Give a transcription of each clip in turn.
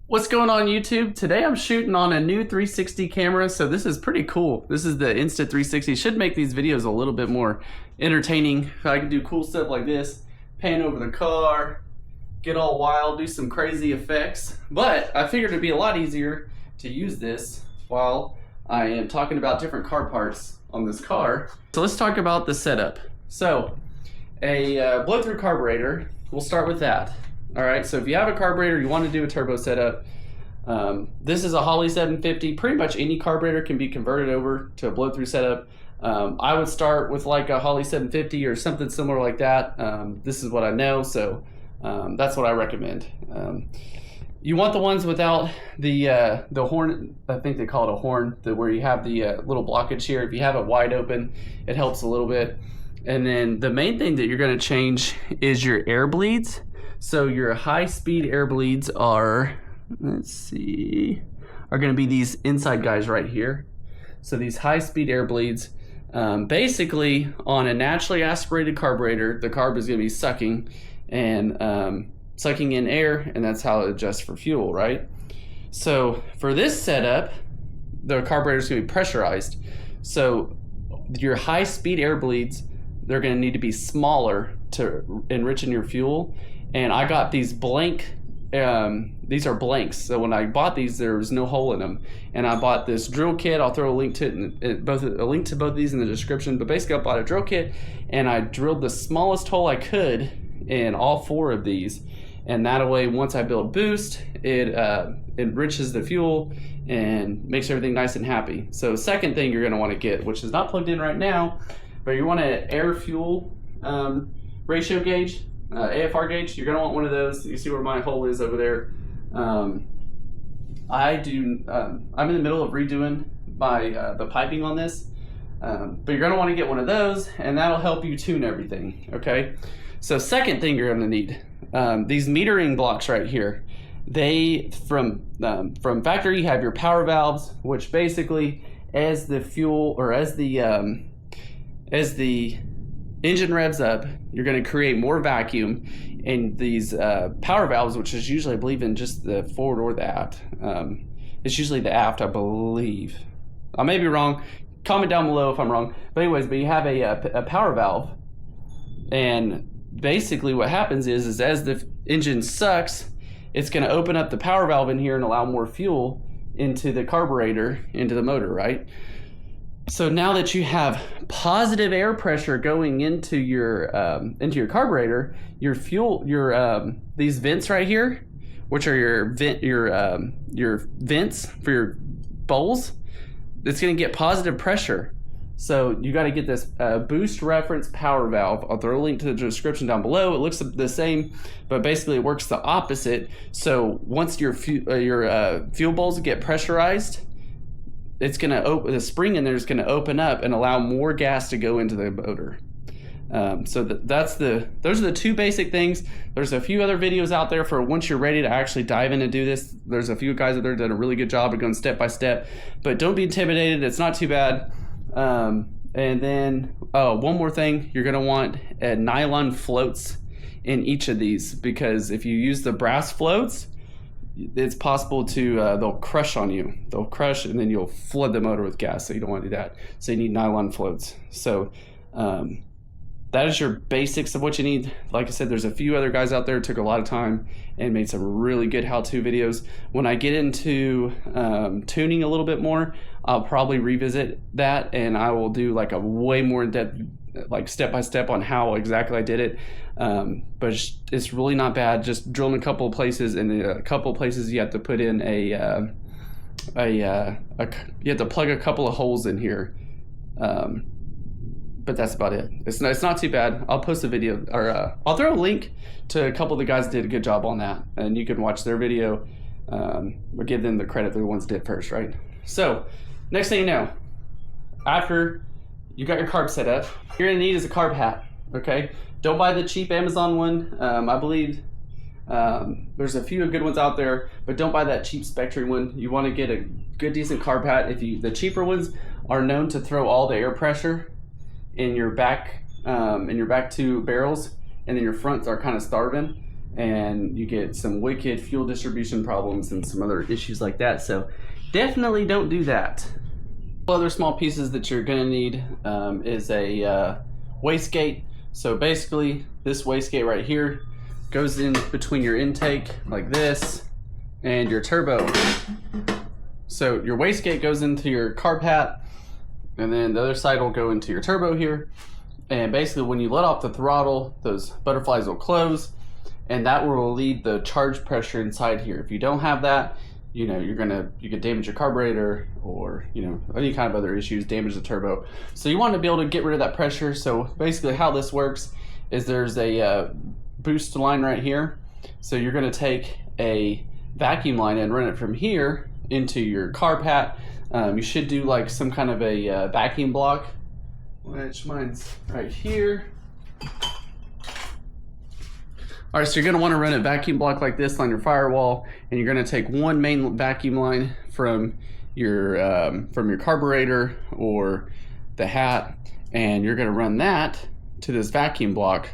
What's going on YouTube? Today I'm shooting on a new 360 camera, so this is pretty cool. This is the Insta360. Should make these videos a little bit more entertaining. I can do cool stuff like this, pan over the car, get all wild, do some crazy effects. But I figured it'd be a lot easier to use this while I am talking about different car parts on this car. So let's talk about the setup. So a blow-through carburetor, we'll start with that. All right, so if you have a carburetor, you want to do a turbo setup. This is a Holley 750. Pretty much any carburetor can be converted over to a blow-through setup. I would start with like a Holley 750 or something similar like that. This is what I know, so that's what I recommend. You want the ones without the horn. I think they call it a horn, where you have the little blockage here. If you have it wide open, it helps a little bit. And then the main thing that you're going to change is your air bleeds. So your high-speed air bleeds are, let's see, are going to be these inside guys right here. So these high-speed air bleeds, basically on a naturally aspirated carburetor, the carb is going to be sucking and sucking in air, and that's how it adjusts for fuel, right? So for this setup, the carburetor is going to be pressurized. So your high-speed air bleeds, they're going to need to be smaller to enrich in your fuel. And I got these blank, these are blanks. So when I bought these, there was no hole in them. And I bought this drill kit. I'll throw a link to a link to both of these in the description. But basically I bought a drill kit and I drilled the smallest hole I could in all four of these. And that way, once I build boost, it enriches the fuel and makes everything nice and happy. So second thing you're gonna wanna get, which is not plugged in right now, but you want an air fuel ratio gauge. AFR gauge, you're going to want one of those. You see where my hole is over there. I'm in the middle of redoing the piping on this, but you're going to want to get one of those, and that'll help you tune everything, okay? So second thing you're going to need, these metering blocks right here. They, from factory, you have your power valves, which basically, as the fuel, or as the engine revs up, you're going to create more vacuum, and these power valves, which is usually, I believe, in just the forward or the aft. It's usually the aft, I believe. I may be wrong. Comment down below if I'm wrong. But anyways, you have a power valve, and basically what happens is as the engine sucks, it's going to open up the power valve in here and allow more fuel into the carburetor, into the motor, right? So now that you have positive air pressure going into your carburetor, your fuel, these vents right here, which are your vents for your bowls, it's going to get positive pressure. So you got to get this boost reference power valve. I'll throw a link to the description down below. It looks the same, but basically it works the opposite. So once your fuel bowls get pressurized, it's going to open, the spring in there is going to open up and allow more gas to go into the motor. So those are the two basic things. There's a few other videos out there for once you're ready to actually dive in and do this. There's a few guys out there that did a really good job of going step by step, but don't be intimidated. It's not too bad. And then, one more thing, you're going to want nylon floats in each of these, because if you use the brass floats, it's possible to they'll crush on you. They'll crush, and then you'll flood the motor with gas, so you don't want to do that. So you need nylon floats. So that is your basics of what you need. Like I said, there's a few other guys out there who took a lot of time and made some really good how-to videos. When I get into tuning a little bit more, I'll probably revisit that, and I will do like a way more in-depth, like step-by-step on how exactly I did it. But it's really not bad. Just drilling a couple of places, and a couple of places you have to put in you have to plug a couple of holes in here. But that's about it. It's not too bad. I'll post a video, or I'll throw a link to a couple of the guys that did a good job on that, and you can watch their video. Or give them the credit. They're the ones that did first, right? So next thing you know, after you got your carb set up, you're gonna need is a carb hat. Okay, don't buy the cheap Amazon one. I believe there's a few good ones out there, but don't buy that cheap Spectre one. You want to get a good, decent carb hat. The cheaper ones are known to throw all the air pressure in your back two barrels, and then your fronts are kind of starving. and you get some wicked fuel distribution problems and some other issues like that. So definitely don't do that. Other small pieces that you're gonna need is a wastegate. So basically this wastegate right here goes in between your intake like this and your turbo. So your wastegate goes into your carb hat, and then the other side will go into your turbo here. And basically when you let off the throttle, those butterflies will close, and that will relieve the charge pressure inside here. If you don't have that, you know, you could damage your carburetor, or, you know, any kind of other issues, damage the turbo. So you want to be able to get rid of that pressure. So basically how this works is there's a boost line right here. So you're going to take a vacuum line and run it from here into your carb hat. You should do like some kind of a vacuum block, which mine's right here. All right, so you're gonna wanna run a vacuum block like this on your firewall, and you're gonna take one main vacuum line from your carburetor or the hat, and you're gonna run that to this vacuum block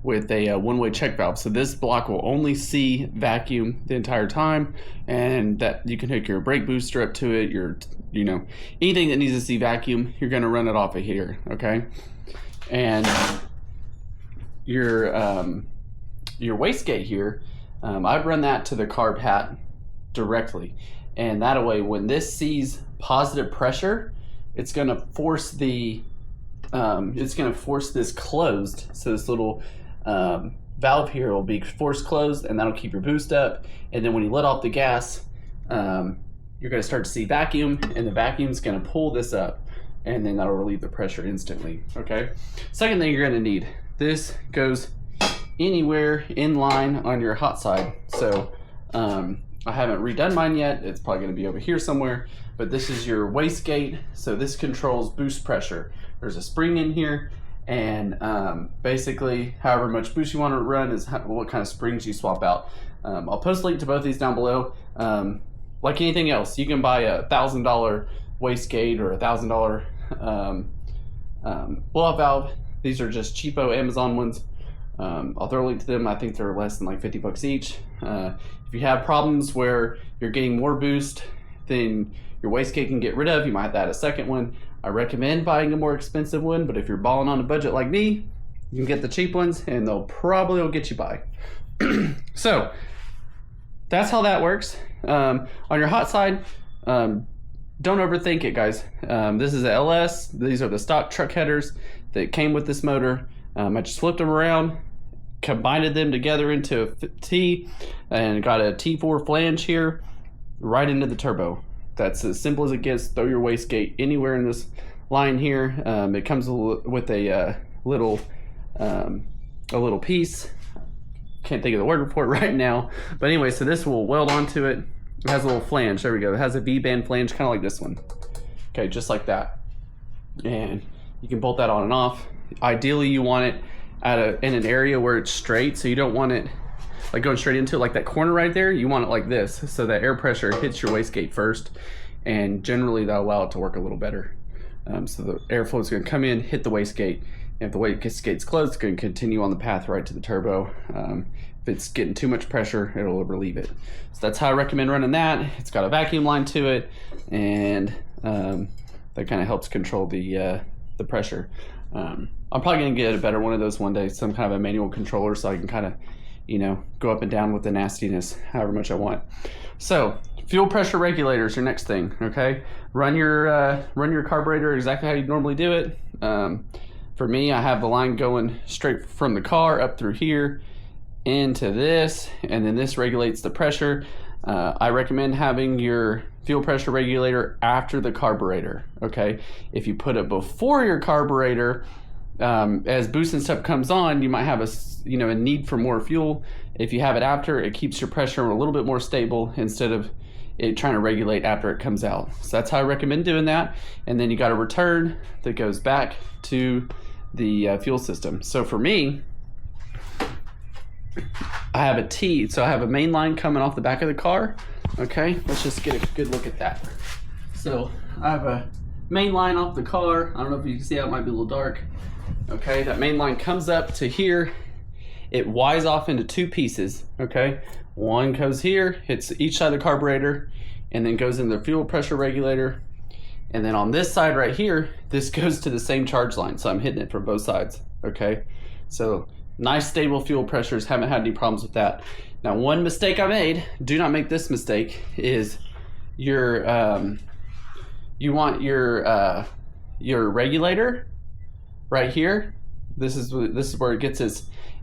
with a one-way check valve. So this block will only see vacuum the entire time, and that you can hook your brake booster up to it, you know, anything that needs to see vacuum, you're gonna run it off of here, okay? And your wastegate here, I've run that to the carb hat directly, and that way when this sees positive pressure, it's gonna force this closed. So this little valve here will be forced closed, and that'll keep your boost up. And then when you let off the gas, you're gonna start to see vacuum, and the vacuum's gonna pull this up, and then that'll relieve the pressure instantly, okay? Second thing you're gonna need, this goes anywhere in line on your hot side. So I haven't redone mine yet. It's probably gonna be over here somewhere, but this is your wastegate. So this controls boost pressure. There's a spring in here, and basically however much boost you want to run is what kind of springs you swap out. I'll post a link to both these down below. Like anything else, you can buy a $1,000 wastegate or $1,000 blow-off valve. These are just cheapo Amazon ones. I'll throw a link to them. I think they're less than like 50 bucks each. If you have problems where you're getting more boost than your wastegate can get rid of, you might have to add a second one. I recommend buying a more expensive one, but if you're balling on a budget like me, you can get the cheap ones, and they'll probably get you by. So that's how that works. On your hot side, don't overthink it, guys. This is a LS. These are the stock truck headers that came with this motor. I just flipped them around, combined them together into a T, and got a T4 flange here right into the turbo. That's as simple as it gets. Throw your wastegate anywhere in this line here. It comes with a little piece. Can't think of the word for it right now. But anyway, so this will weld onto it. It has a little flange. There we go. It has a V-band flange, kind of like this one. Okay, just like that. And you can bolt that on and off. Ideally, you want it in an area where it's straight, so you don't want it like going straight into it, like that corner right there. You want it like this, so that air pressure hits your wastegate first, and generally that'll allow it to work a little better. So the airflow is going to come in, hit the wastegate, and if the wastegate's closed, it's going to continue on the path right to the turbo. If it's getting too much pressure, it'll relieve it. So that's how I recommend running that. It's got a vacuum line to it, and that kind of helps control the pressure. I'm probably going to get a better one of those one day, some kind of a manual controller, so I can kind of, you know, go up and down with the nastiness however much I want. So fuel pressure regulator is your next thing. Okay, run your carburetor exactly how you normally do it. For me, I have the line going straight from the car up through here into this, and then this regulates the pressure. I recommend having your fuel pressure regulator after the carburetor. Okay, if you put it before your carburetor, as boost and stuff comes on, you might have a need for more fuel. If you have it after, it keeps your pressure a little bit more stable instead of it trying to regulate after it comes out. So that's how I recommend doing that. And then you got a return that goes back to the fuel system. So for me, I have a T, so I have a main line coming off the back of the car. Okay, let's just get a good look at that. So I have a main line off the car. I don't know if you can see how it might be a little dark. Okay, that main line comes up to here. it wires off into two pieces, okay? One goes here, hits each side of the carburetor, and then goes in the fuel pressure regulator. And then on this side right here, this goes to the same charge line. So I'm hitting it from both sides, okay? So nice stable fuel pressures, haven't had any problems with that. Now, one mistake I made, do not make this mistake, is you want your regulator right here. This is where it gets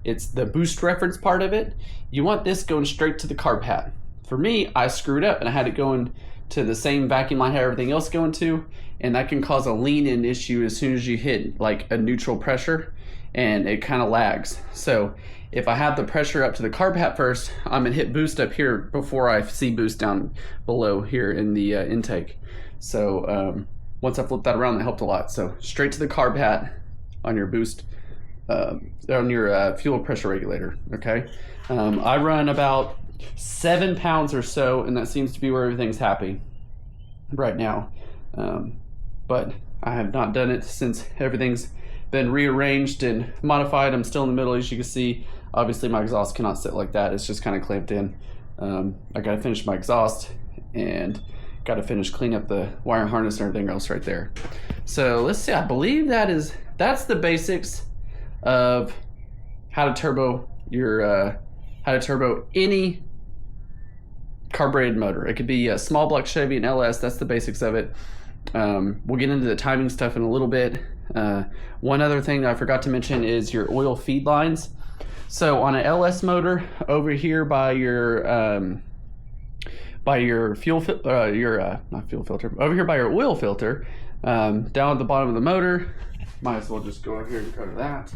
it's the boost reference part of it. You want this going straight to the carb hat. For me, I screwed up and I had it going to the same vacuum I had everything else going to, and that can cause a lean-in issue as soon as you hit like a neutral pressure, and it kind of lags. So if I have the pressure up to the carb hat first, I'm gonna hit boost up here before I see boost down below here in the intake. So once I flipped that around, that helped a lot. So straight to the carb hat on your boost, on your fuel pressure regulator, okay? I run about 7 pounds or so, and that seems to be where everything's happy right now. But I have not done it since everything's been rearranged and modified. I'm still in the middle, as you can see. Obviously my exhaust cannot sit like that, it's just kind of clamped in. I gotta finish my exhaust and gotta finish clean up the wire harness and everything else right there. So let's see, I believe that's the basics of how to turbo any carbureted motor. It could be a small block Chevy, an LS, that's the basics of it. We'll get into the timing stuff in a little bit. One other thing that I forgot to mention is your oil feed lines. So on an LS motor, over here by your fuel filter, not fuel filter, over here by your oil filter, down at the bottom of the motor, might as well just go over here and cover that.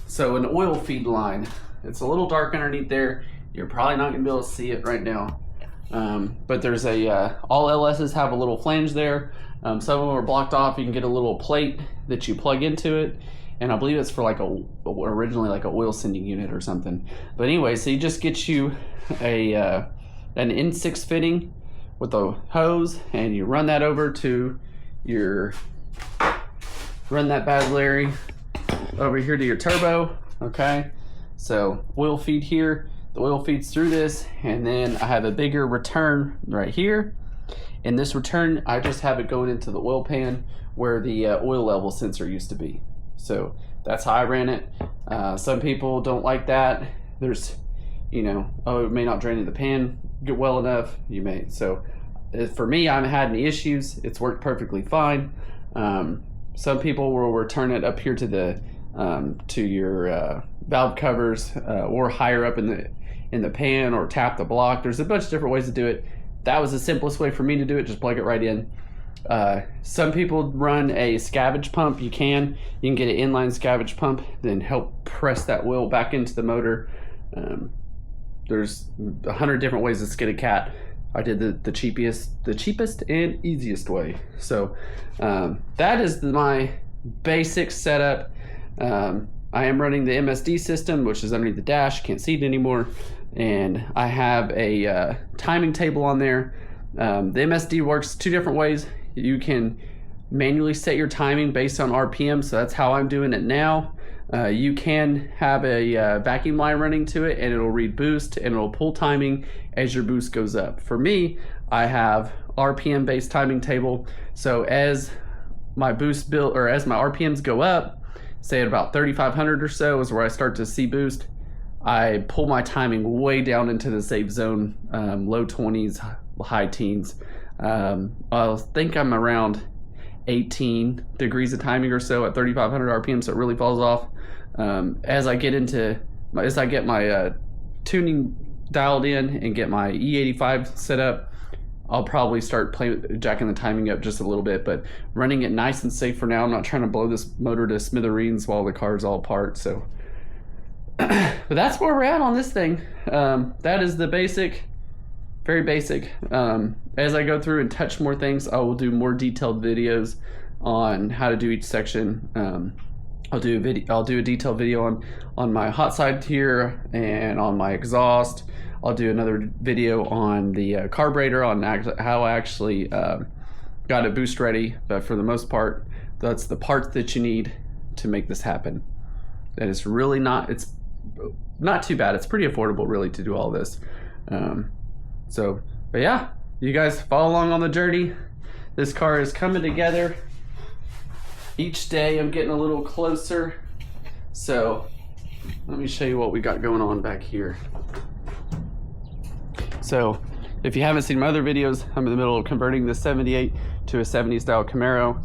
So an oil feed line, it's a little dark underneath there. You're probably not gonna be able to see it right now. But there's all LSs have a little flange there. Some of them are blocked off. You can get a little plate that you plug into it. And I believe it's for like originally like an oil sending unit or something. But anyway, so you just get you an N6 fitting with a hose, and you run that over to run that bad Larry over here to your turbo, okay? So oil feed here, the oil feeds through this, and then I have a bigger return right here. In this return, I just have it going into the oil pan where the oil level sensor used to be. So that's how I ran it. Some people don't like that. There's, oh, it may not drain in the pan well enough. You may. So for me, I haven't had any issues. It's worked perfectly fine. Some people will return it up here to the to your valve covers or higher up in the pan, or tap the block. There's a bunch of different ways to do it. That was the simplest way for me to do it. Just plug it right in. Some people run a scavenge pump. You can get an inline scavenge pump, then help press that oil back into the motor. There's 100 different ways to skin a cat. I did the cheapest and easiest way. So that is my basic setup. I am running the MSD system, which is underneath the dash. Can't see it anymore. And I have a timing table on there. The MSD works two different ways. You can manually set your timing based on RPM, so that's how I'm doing it now. You can have a vacuum line running to it, and it'll read boost, and it'll pull timing as your boost goes up. For me, I have RPM based timing table, so as my boost bill, or as my RPMs go up, say at about 3,500 or so is where I start to see boost, I pull my timing way down into the safe zone, low 20s, high teens. I think I'm around 18 degrees of timing or so at 3,500 RPM, so it really falls off. As I get my tuning dialed in and get my E85 set up, I'll probably start jacking the timing up just a little bit, but running it nice and safe for now. I'm not trying to blow this motor to smithereens while the car's all apart. So, but that's where we're at on this thing. That is the basic, very basic. As I go through and touch more things, I will do more detailed videos on how to do each section. I'll do a detailed video on my hot side here and on my exhaust. I'll do another video on the carburetor, on how I actually got it boost ready. But for the most part, that's the parts that you need to make this happen. That is really not, it's not too bad. It's pretty affordable really to do all this. But yeah, you guys follow along on the journey. This car is coming together. Each day I'm getting a little closer. So let me show you what we got going on back here. So if you haven't seen my other videos, I'm in the middle of converting the 78 to a 70 style Camaro.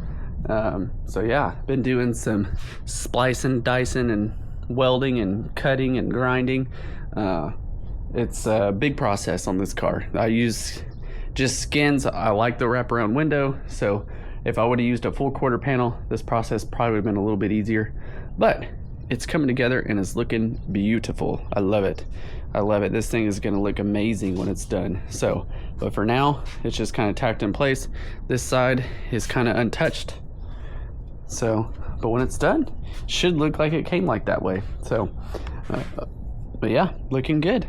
So yeah, been doing some splicing, dicing, and welding and cutting and grinding. It's a big process on this car. I use just skins. I like the wraparound window, so if I would have used a full quarter panel, this process probably would have been a little bit easier. But it's coming together and it's looking beautiful. I love it. I love it. This thing is going to look amazing when it's done. So, but for now, it's just kind of tacked in place. This side is kind of untouched. So, but when it's done, it should look like it came like that way. So, but yeah, looking good.